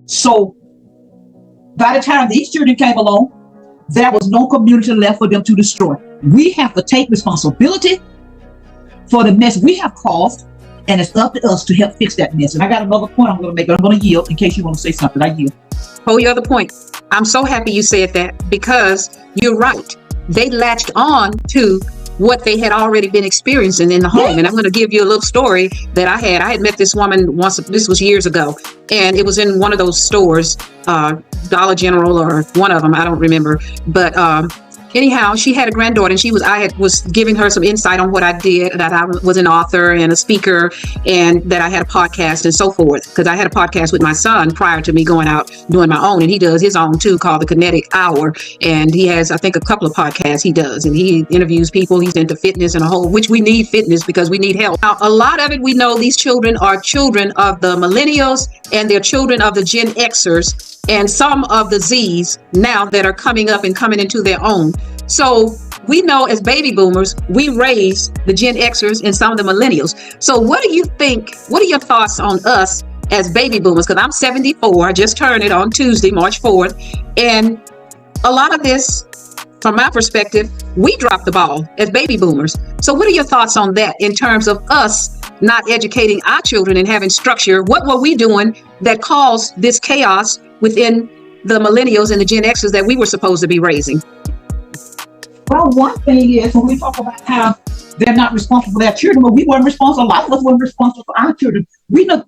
So by the time these children came along, there was no community left for them to destroy. We have to take responsibility for the mess we have caused, and it's up to us to help fix that mess. And I got another point I'm going to make, but I'm going to yield in case you want to say something. I yield. Oh, your other point. I'm so happy you said that, because you're right. They latched on to what they had already been experiencing in the home. And I'm going to give you a little story that I had. I had met this woman once, this was years ago, and it was in one of those stores, Dollar General or one of them, I don't remember. But anyhow, she had a granddaughter, and I was giving her some insight on what I did, that I was an author and a speaker, and that I had a podcast and so forth. Because I had a podcast with my son prior to me going out doing my own, and he does his own too, called The Kinetic Hour. And he has, I think, a couple of podcasts he does, and he interviews people. He's into fitness and which we need fitness because we need health. Now, a lot of it, we know these children are children of the millennials, and they're children of the Gen Xers, and some of the Zs now that are coming up and coming into their own. So we know as baby boomers, we raised the Gen Xers and some of the millennials. So what do you think? What are your thoughts on us as baby boomers? Because I'm 74. I just turned it on Tuesday, March 4th. And a lot of this, from my perspective, we dropped the ball as baby boomers. So what are your thoughts on that in terms of us not educating our children and having structure? What were we doing that caused this chaos within the millennials and the Gen Xers that we were supposed to be raising? Well, one thing is, when we talk about how they're not responsible for their children, but we weren't responsible. A lot of us weren't responsible for our children. We know